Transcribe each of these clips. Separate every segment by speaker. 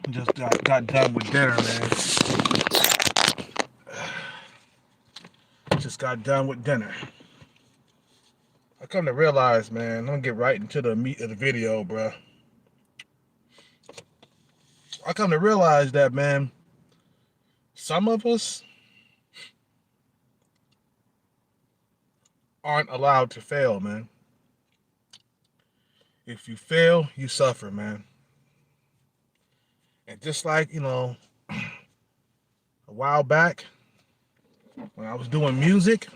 Speaker 1: Just got done with dinner, man. Just got done with dinner. I come to realize, man, I'm gonna get right into the meat of the video, bro. I come to realize that, man, some of us aren't allowed to fail, man. If you fail, you suffer, man. And just like, a while back when I was doing music,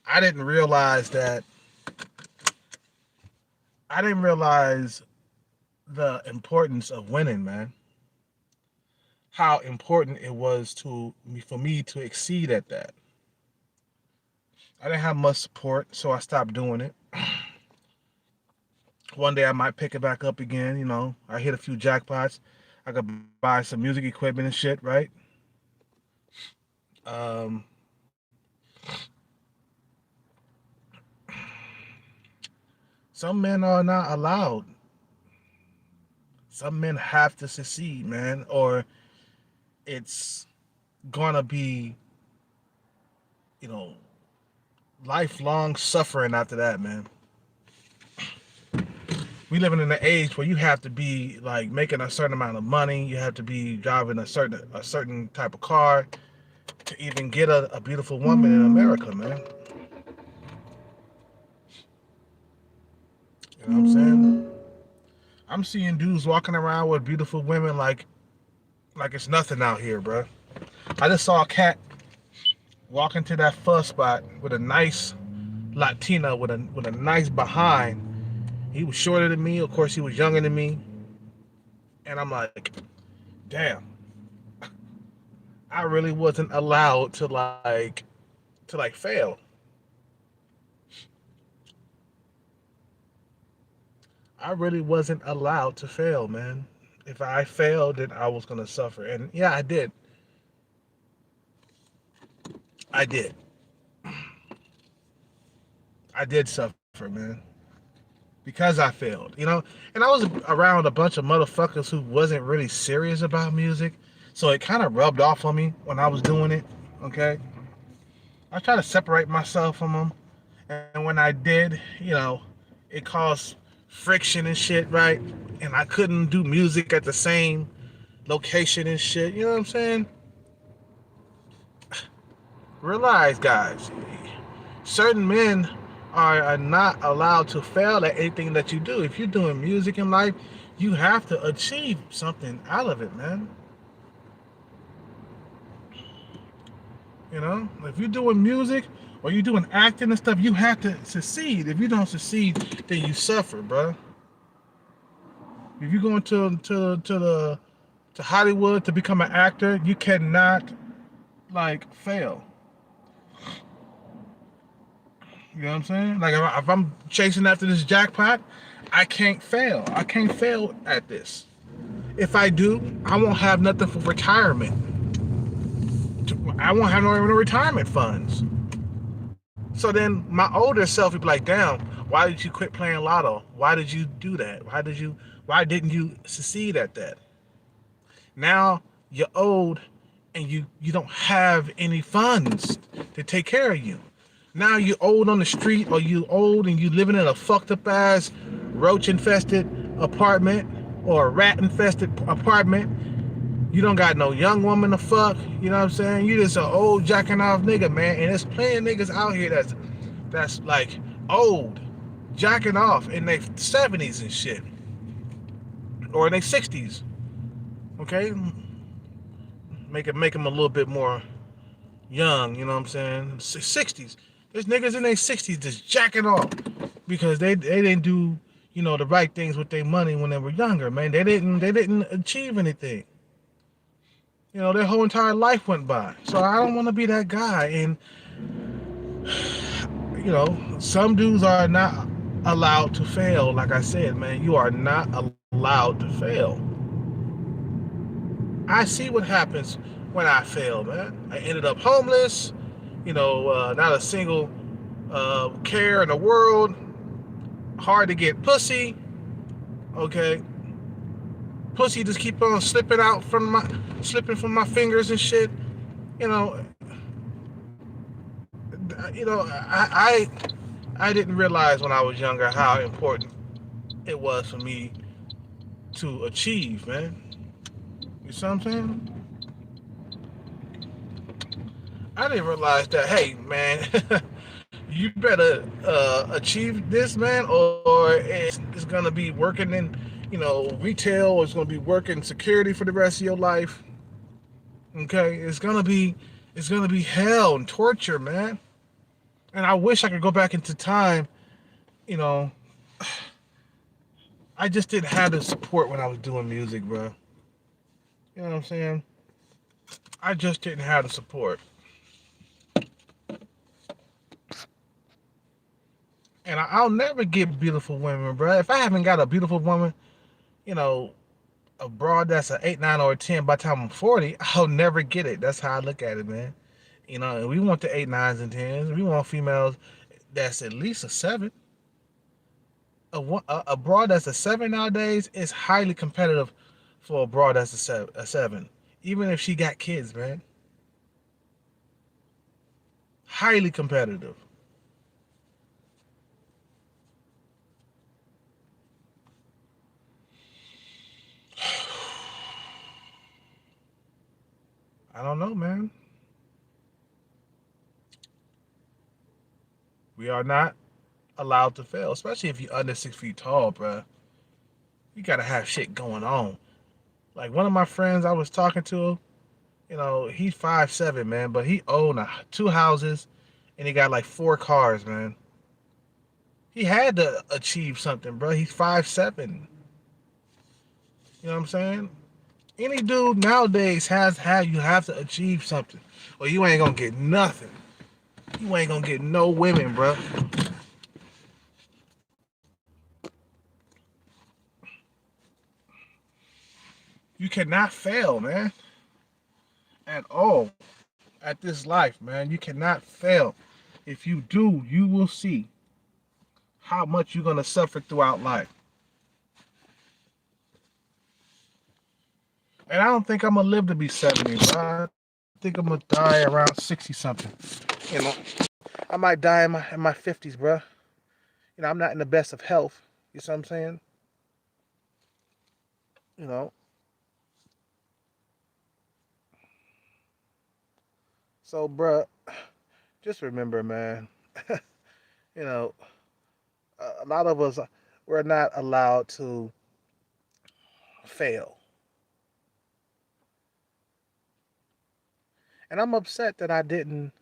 Speaker 1: I didn't realize that I didn't realize the importance of winning, man. How important it was for me to exceed at that. I didn't have much support, so I stopped doing it. One day I might pick it back up again, I hit a few jackpots. I could buy some music equipment and shit, right? Um, some men are not allowed. Some men have to succeed, man, or it's gonna be, you know, lifelong suffering after that, man. We living in an age where you have to be like making a certain amount of money. You have to be driving a certain type of car to even get a beautiful woman in America, man. You know what I'm saying? I'm seeing dudes walking around with beautiful women like it's nothing out here, bro. I just saw a cat walk into that fuss spot with a nice Latina with a nice behind. He was shorter than me. Of course, he was younger than me. And I'm like, damn, I really wasn't allowed to fail. I really wasn't allowed to fail, man. If I failed, then I was gonna suffer. And yeah, I did. I did. I did suffer, man. Because I failed, And I was around a bunch of motherfuckers who wasn't really serious about music. So it kind of rubbed off on me when I was doing it, okay? I tried to separate myself from them. And when I did, it caused friction and shit, right? And I couldn't do music at the same location and shit. You know what I'm saying? Realize, guys, certain men are not allowed to fail at anything that you do. If you're doing music in life, you have to achieve something out of it, man. If you're doing music or you're doing acting and stuff, you have to succeed. If you don't succeed, then you suffer, bro. If you're going to Hollywood to become an actor, you cannot fail. You know what I'm saying? Like if I'm chasing after this jackpot, I can't fail. I can't fail at this. If I do, I won't have nothing for retirement. I won't have no retirement funds. So then my older self would be like, damn, why did you quit playing lotto? Why did you do that? Why didn't you succeed at that? Now you're old and you don't have any funds to take care of you. Now you're old on the street, or you old and you living in a fucked up ass roach infested apartment or a rat infested apartment. You don't got no young woman to fuck. You know what I'm saying? You just an old jacking off nigga, man. And there's plenty of niggas out here that's like old, jacking off in their 70s and shit, or in their 60s. Okay, make them a little bit more young. You know what I'm saying? 60s. There's niggas in their 60s just jacking off because they didn't do the right things with their money when they were younger, man. They didn't achieve anything. Their whole entire life went by. So I don't want to be that guy. And some dudes are not allowed to fail. Like I said, man, you are not allowed to fail. I see what happens when I fail, man. I ended up homeless. Not a single care in the world. Hard to get pussy. Okay. pussy just keep on slipping from my fingers and shit. You know, I didn't realize when I was younger how important it was for me to achieve, man. You see what I'm saying? I didn't realize that. Hey, man, you better achieve this, man, or it's gonna be working in, retail, or it's gonna be working security for the rest of your life. Okay, it's gonna be hell and torture, man. And I wish I could go back into time. You know, I just didn't have the support when I was doing music, bro. You know what I'm saying? I just didn't have the support, and I'll never get beautiful women, bro. If I haven't got a beautiful woman, you know, a broad that's an 8, 9, or a 10 by the time I'm 40, I'll never get it. That's how I look at it, man. And we want the 8, 9s, and 10s. We want females that's at least a 7. A broad that's a 7 nowadays is highly competitive for a broad that's a 7. Even if she got kids, man. Highly competitive. I don't know, man. We are not allowed to fail, especially if you're under 6 feet tall, bro. You gotta have shit going on. Like one of my friends I was talking to, he's 5'7", man, but he owned 2 houses and he got like 4 cars, man. He had to achieve something, bro. He's 5'7". You know what I'm saying? Any dude nowadays you have to achieve something, or you ain't gonna get nothing. You ain't gonna get no women, bro. You cannot fail, man, at all at this life, man. You cannot fail. If you do, you will see how much you're gonna suffer throughout life. And I don't think I'm gonna live to be 70, bro. I think I'm gonna die around 60 something. You know, I might die in my 50s, bro. I'm not in the best of health. You see what I'm saying? You know. So, bro, just remember, man. you know, a lot of us we're not allowed to fail, and I'm upset that I didn't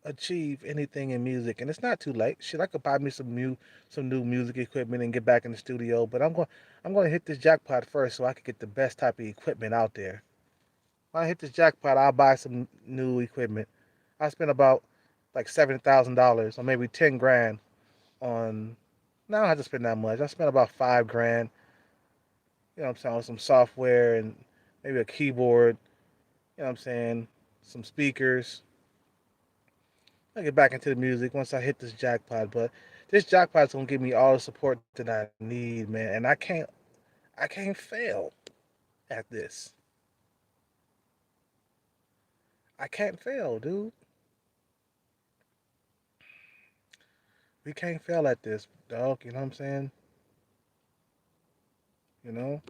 Speaker 1: achieve anything in music. And it's not too late. Shit, I could buy me some new music equipment and get back in the studio. But I'm going to hit this jackpot first so I can get the best type of equipment out there. When I hit this jackpot, I'll buy some new equipment. I spent about like $7,000 or maybe 10 grand on. No, I don't have to spend that much. I spent about 5 grand. You know what I'm saying, on some software and maybe a keyboard. You know what I'm saying, some speakers. I'll get back into the music once I hit this jackpot. But this jackpot's gonna give me all the support that I need, man. And I can't fail at this. I can't fail, dude. We can't fail at this, dog. You know what I'm saying? You know,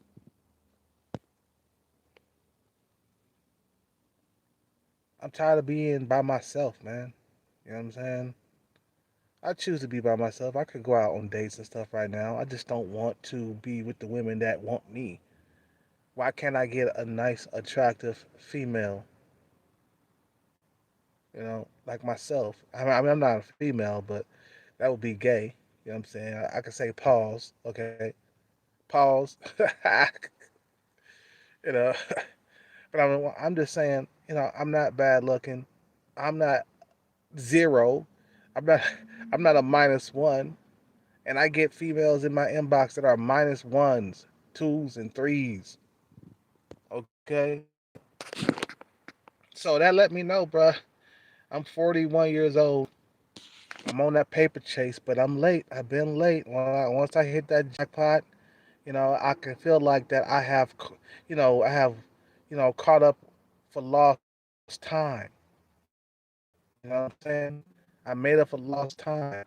Speaker 1: I'm tired of being by myself, man. You know what I'm saying? I choose to be by myself. I could go out on dates and stuff right now. I just don't want to be with the women that want me. Why can't I get a nice, attractive female, like myself? I mean, I'm not a female, but that would be gay. You know what I'm saying? I could say pause, okay? Pause. you know, but I'm just saying, I'm not bad looking. I'm not zero. I'm not. I'm not a -1. And I get females in my inbox that are -1s, twos, and threes. Okay, so that let me know, bruh. I'm 41 years old. I'm on that paper chase, but I'm late. I've been late. Once I hit that jackpot, I can feel like that I have, caught up for lost time. You know what I'm saying? I made up for lost time.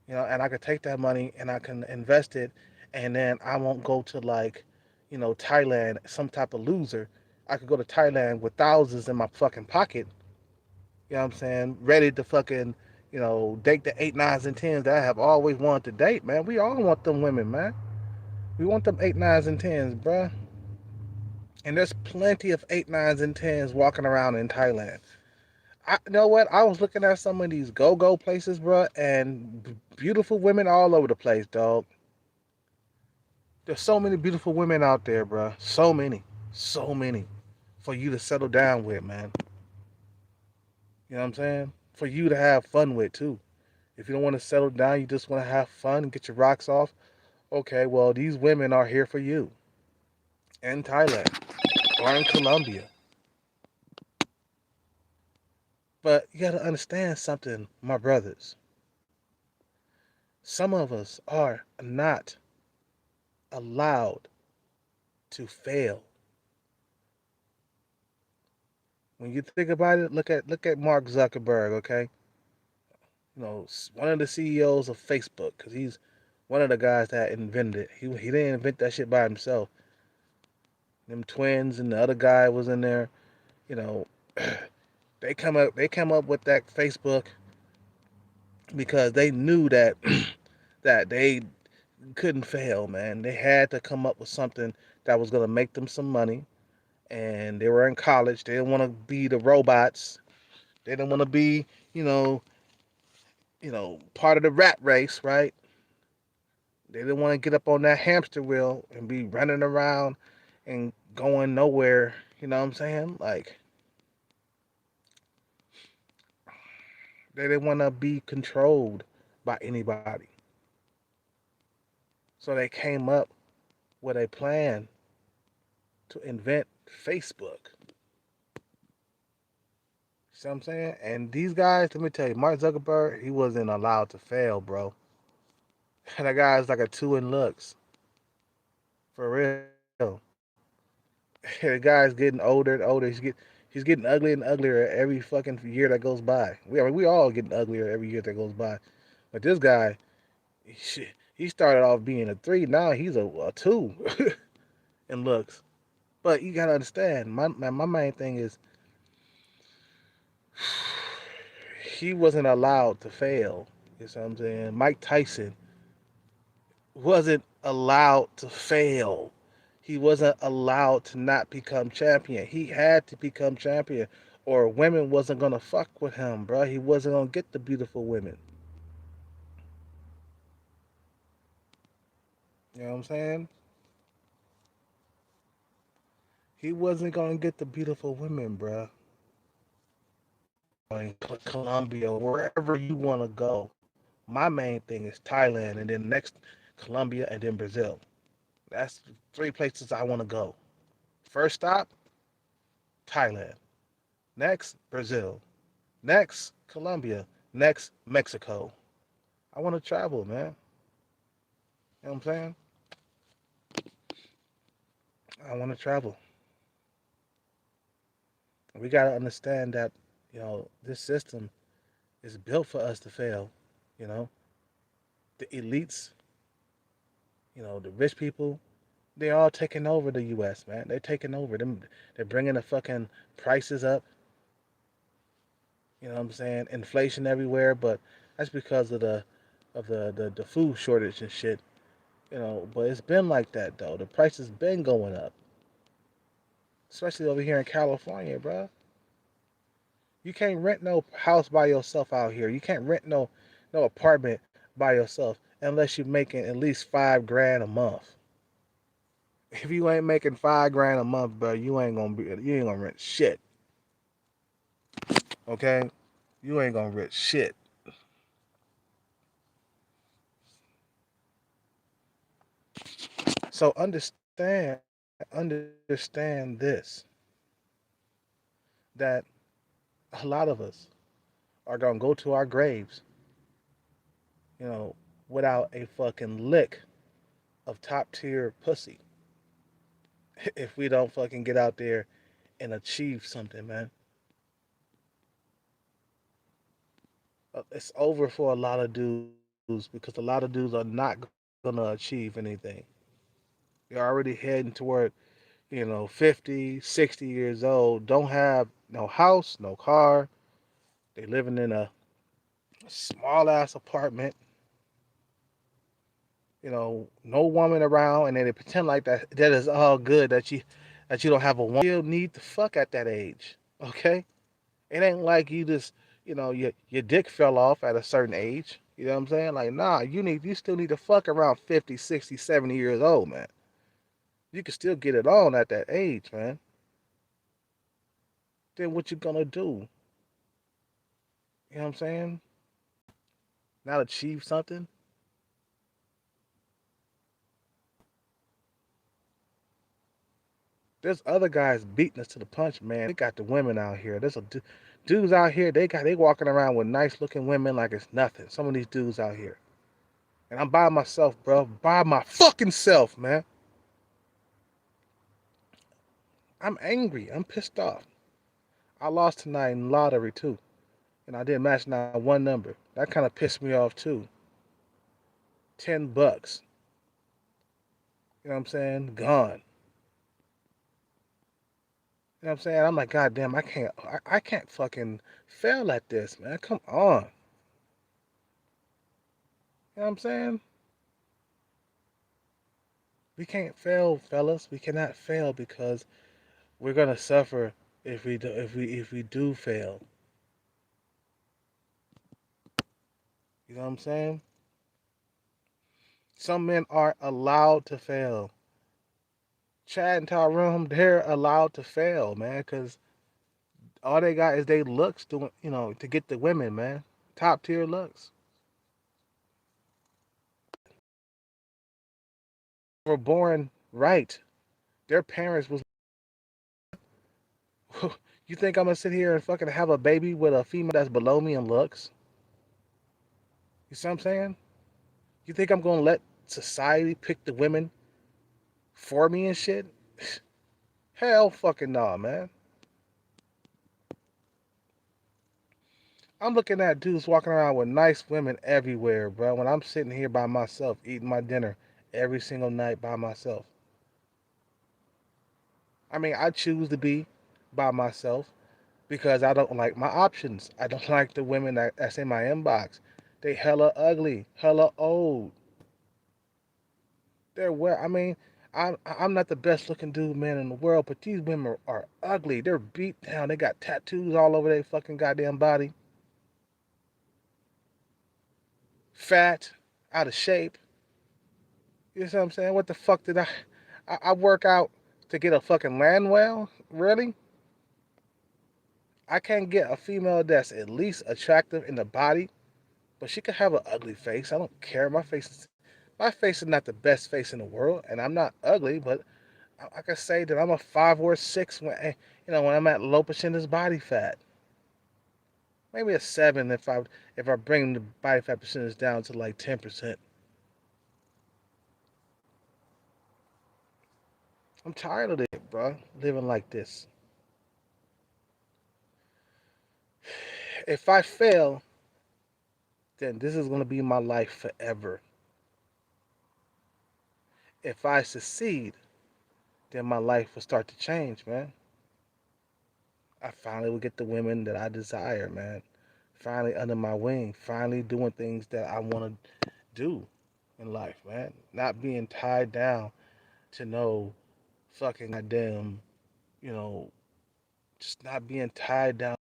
Speaker 1: And I could take that money and I can invest it, and then I won't go to like, Thailand, some type of loser. I could go to Thailand with thousands in my fucking pocket. You know what I'm saying? Ready to fucking, date the eight, nines, and tens that I have always wanted to date, man. We all want them women, man. We want them eight, nines, and tens, bruh. And there's plenty of eight, nines, and tens walking around in Thailand. You know what? I was looking at some of these go-go places, bruh, and beautiful women all over the place, dog. There's so many beautiful women out there, bruh. So many for you to settle down with, man. You know what I'm saying? For you to have fun with too. If you don't want to settle down, you just want to have fun and get your rocks off. Okay, well, these women are here for you in Thailand or in Colombia. But you got to understand something, my brothers. Some of us are not allowed to fail. When you think about it, look at Mark Zuckerberg, okay? One of the CEOs of Facebook, because he's one of the guys that invented it. He didn't invent that shit by himself. Them twins and the other guy was in there. You know, they come up with that Facebook because they knew that that they couldn't fail, man. They had to come up with something that was gonna make them some money. And they were in college. They didn't want to be the robots. They didn't want to be, you know, part of the rat race, right? They didn't want to get up on that hamster wheel and be running around and going nowhere. You know what I'm saying? Like, they didn't want to be controlled by anybody. So they came up with a plan to invent Facebook. See what I'm saying? And these guys, let me tell you, Mark Zuckerberg, he wasn't allowed to fail, bro. That guy's like a two in looks. For real. The guy's getting older and older. He's getting uglier and uglier every fucking year that goes by. We all getting uglier every year that goes by. But this guy, he started off being a three. Now he's a two in looks. But you gotta understand, my main thing is he wasn't allowed to fail. You know what I'm saying? Mike Tyson wasn't allowed to fail. He wasn't allowed to not become champion. He had to become champion, or women wasn't gonna fuck with him, bro. He wasn't gonna get the beautiful women. You know what I'm saying? He wasn't gonna get the beautiful women, bro. In Colombia, wherever you wanna go. My main thing is Thailand, and then next Colombia, and then Brazil. That's three places I wanna go. First stop, Thailand. Next, Brazil. Next, Colombia. Next, Mexico. I want to travel, man. You know what I'm saying? I want to travel. We got to understand that, this system is built for us to fail. You know, the elites, the rich people, they're all taking over the U.S., man. They're taking over them. They're bringing the fucking prices up. You know what I'm saying? Inflation everywhere, but that's because of the food shortage and shit. But it's been like that though. The prices been going up, especially over here in California, bro. You can't rent no house by yourself out here. You can't rent no apartment by yourself unless you're making at least 5 grand a month. If you ain't making 5 grand a month, bro, you ain't gonna rent shit. Okay, you ain't gonna rent shit. So understand this, that a lot of us are gonna go to our graves, you know, without a fucking lick of top tier pussy if we don't fucking get out there and achieve something, man. It's over for a lot of dudes because a lot of dudes are not gonna achieve anything. They're already heading toward, 50, 60 years old, don't have no house, no car. They living in a small ass apartment, no woman around, and then they pretend like that is all good that you don't have a woman. You still need to fuck at that age, okay? It ain't like you just, your dick fell off at a certain age. You know what I'm saying? Like, nah, you still need to fuck around 50, 60, 70 years old, man. You can still get it on at that age, man. Then what you gonna do? You know what I'm saying? Not achieve something? There's other guys beating us to the punch, man. We got the women out here. There's dudes out here. They walking around with nice looking women like it's nothing. Some of these dudes out here, and I'm by myself, bro. By my fucking self, man. I'm angry. I'm pissed off. I lost tonight in lottery too, and I didn't match not one number. That kind of pissed me off too. $10. You know what I'm saying? Gone. You know what I'm saying? I'm like, God damn, I can't fucking fail at this, man. Come on. You know what I'm saying? We can't fail, fellas. We cannot fail because we're gonna suffer if we do fail. You know what I'm saying? Some men are allowed to fail. Chad and Tyrone, they're allowed to fail, man, because all they got is they looks to get the women, man. Top tier looks. Were born right. Their parents was. You think I'm gonna sit here and fucking have a baby with a female that's below me in looks? You see what I'm saying? You think I'm gonna let society pick the women for me and shit? Hell fucking no, man. I'm looking at dudes walking around with nice women everywhere, bro. When I'm sitting here by myself, eating my dinner every single night by myself. I mean, I choose to be by myself because I don't like my options. I don't like the women that's in my inbox. They hella ugly, hella old. I mean, I'm not the best looking dude, man, in the world, but these women are ugly. They're beat down. They got tattoos all over their fucking goddamn body. Fat, out of shape. You know what I'm saying? What the fuck did I work out to get a fucking land well? Really? I can't get a female that's at least attractive in the body, but she could have an ugly face. I don't care. My face is not the best face in the world, and I'm not ugly, but I can say that I'm a 5 or 6 when I'm at low percentage body fat. Maybe a 7 if I bring the body fat percentage down to like 10%. I'm tired of it, bro. Living like this. If I fail, then this is gonna be my life forever. If I succeed, then my life will start to change, man. I finally will get the women that I desire, man. Finally under my wing. Finally doing things that I want to do in life, man. Not being tied down to no fucking goddamn, you know, just not being tied down.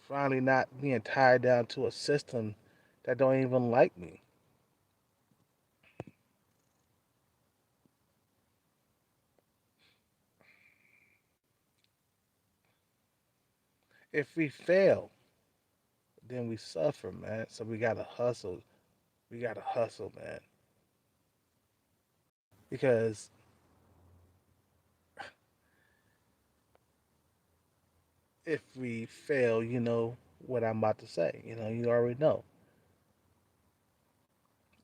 Speaker 1: Finally not being tied down to a system that don't even like me. If we fail, then we suffer, man. So we gotta hustle. We gotta hustle, man. Because if we fail, you know what I'm about to say. You already know.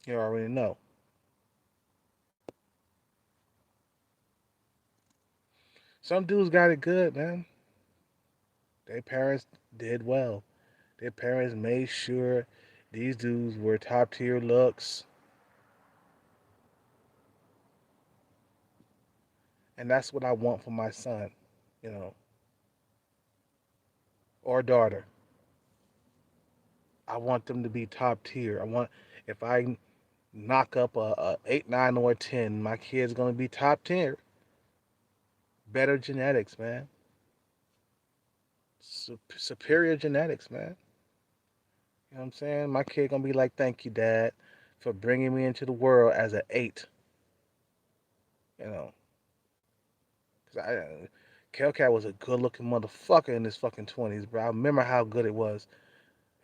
Speaker 1: You already know. Some dudes got it good, man. Their parents did well. Their parents made sure these dudes were top tier looks, and that's what I want for my son, you know, or daughter. I want them to be top tier. I want if I knock up a 8, 9, or a 10, my kid's gonna be top tier. Better genetics, man. Superior genetics, man. You know what I'm saying? My kid gonna be like, "Thank you, Dad, for bringing me into the world as an 8." You know, cause Kelcat was a good-looking motherfucker in his fucking 20s, bro. I remember how good it was,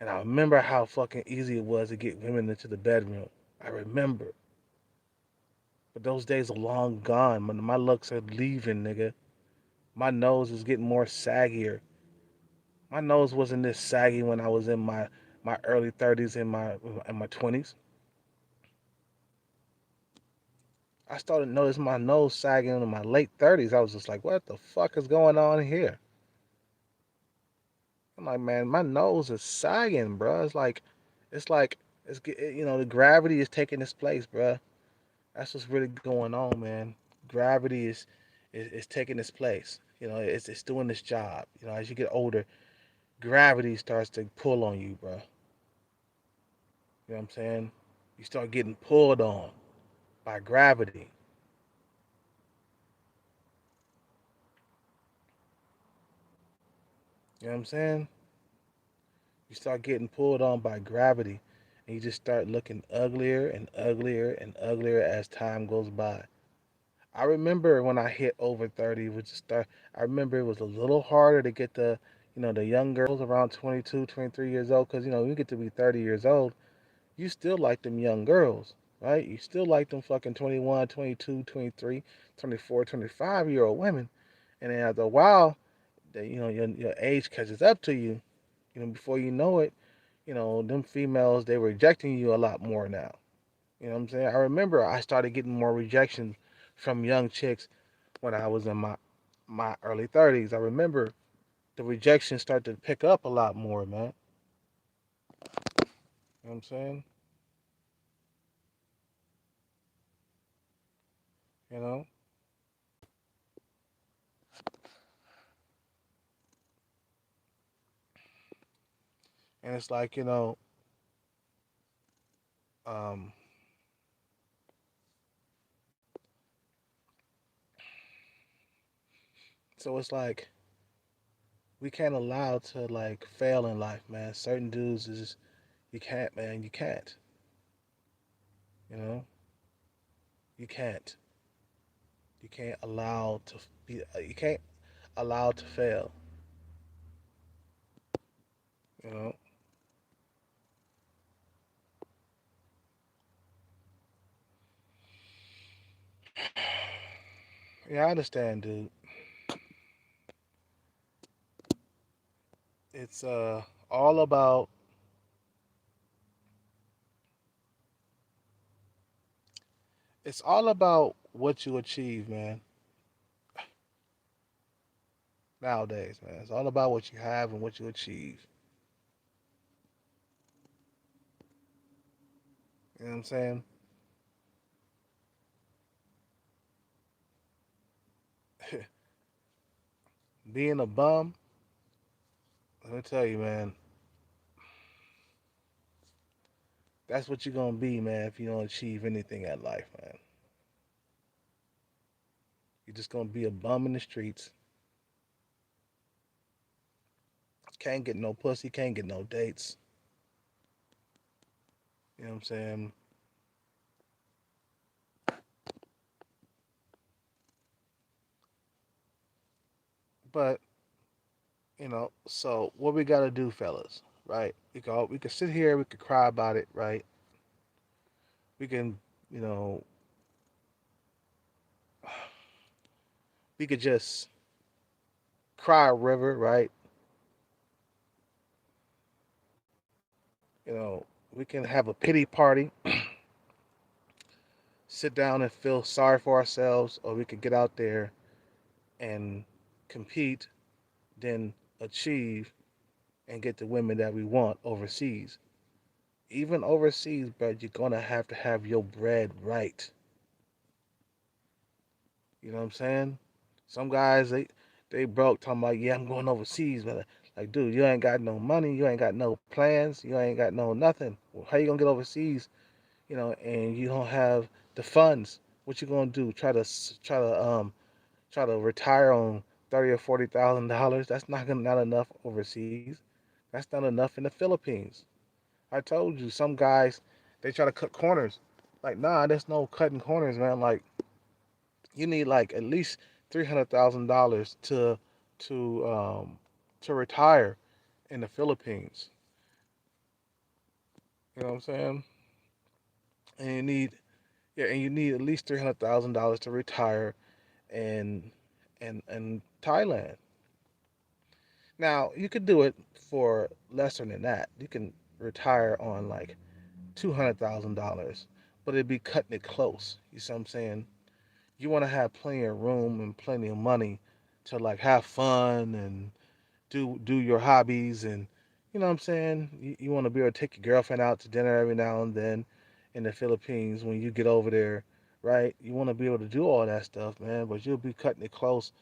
Speaker 1: and I remember how fucking easy it was to get women into the bedroom. I remember, but those days are long gone. My looks are leaving, nigga. My nose is getting more saggier. My nose wasn't this saggy when I was in my early 30s and my 20s. I started noticing my nose sagging in my late 30s. I was just like, what the fuck is going on here? I'm like, man, my nose is sagging, bro. It's like, the gravity is taking its place, bro. That's what's really going on, man. Gravity is taking its place. It's doing its job. As you get older, gravity starts to pull on you, bro. You know what I'm saying? You start getting pulled on by gravity. You know what I'm saying? You start getting pulled on by gravity, and you just start looking uglier and uglier and uglier as time goes by. I remember when I hit over 30, it was just start. I remember it was a little harder to get the young girls around 22, 23 years old, because you get to be 30 years old, you still like them young girls, right? You still like them fucking 21, 22, 23, 24, 25-year old women. And then after a while, your age catches up to you. Before you know it, them females, they rejecting you a lot more now. You know what I'm saying? I remember I started getting more rejection from young chicks when I was in my early 30s. I remember the rejection started to pick up a lot more, man. You know what I'm saying? You know? And it's like, um, so it's like we can't allow to like fail in life, man. Certain dudes is you can't, man. You can't. You know? You can't. You can't allow to be. You can't allow to fail. You know? Yeah, I understand, dude. It's all about it's all about what you achieve, man. Nowadays, man, it's all about what you have and what you achieve. You know what I'm saying? Being a bum, let me tell you, man, that's what you're gonna be, man. If you don't achieve anything at life, man, you're just gonna be a bum in the streets. Can't get no pussy, can't get no dates. You know what I'm saying? But so what we gotta do, fellas, right? We could sit here, we could cry about it, right? We can, you know, we could just cry a river, right? You know, we can have a pity party, sit down and feel sorry for ourselves, or we could get out there and compete, then achieve and get the women that we want overseas. Even overseas, but you're gonna have to have your bread right. You know what I'm saying? Some guys they broke talking about, yeah, I'm going overseas, but like, dude, you ain't got no money, you ain't got no plans, you ain't got no nothing. Well, how you gonna get overseas? And you don't have the funds. What you gonna do? Try to retire on $30,000 or $40,000? That's not enough overseas. That's not enough in the Philippines. I told you, some guys they try to cut corners. Like, nah, there's no cutting corners, man. Like, you need like at least $300,000 to retire in the Philippines. You know what I'm saying? And you need and you need at least $300,000 to retire in in Thailand. Now you could do it for lesser than that. You can retire on like $200,000, but it'd be cutting it close. You see what I'm saying? You want to have plenty of room and plenty of money to like have fun and do your hobbies, and you know what I'm saying. You want to be able to take your girlfriend out to dinner every now and then in the Philippines when you get over there, right? You want to be able to do all that stuff, man. But you'll be cutting it close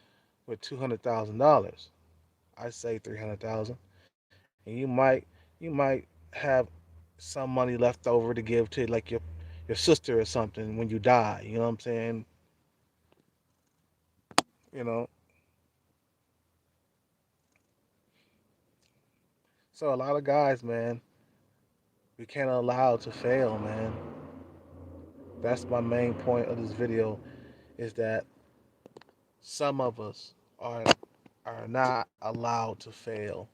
Speaker 1: with $200,000. I say 300,000, and you might have some money left over to give to like your sister or something when you die. You know what I'm saying? You know. So a lot of guys, man, we can't allow to fail, man. That's my main point of this video, is that some of us are not allowed to fail.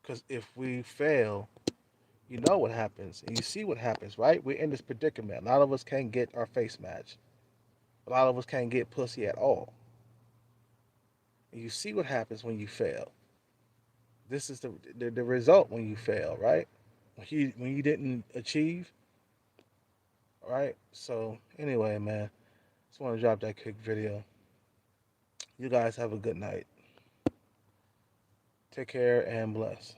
Speaker 1: Because if we fail, you know what happens. And you see what happens, right? We're in this predicament. A lot of us can't get our face match. A lot of us can't get pussy at all. And you see what happens when you fail. This is the result when you fail, right? When you didn't achieve, right? So anyway, man, just want to drop that quick video. You guys have a good night. Take care and bless.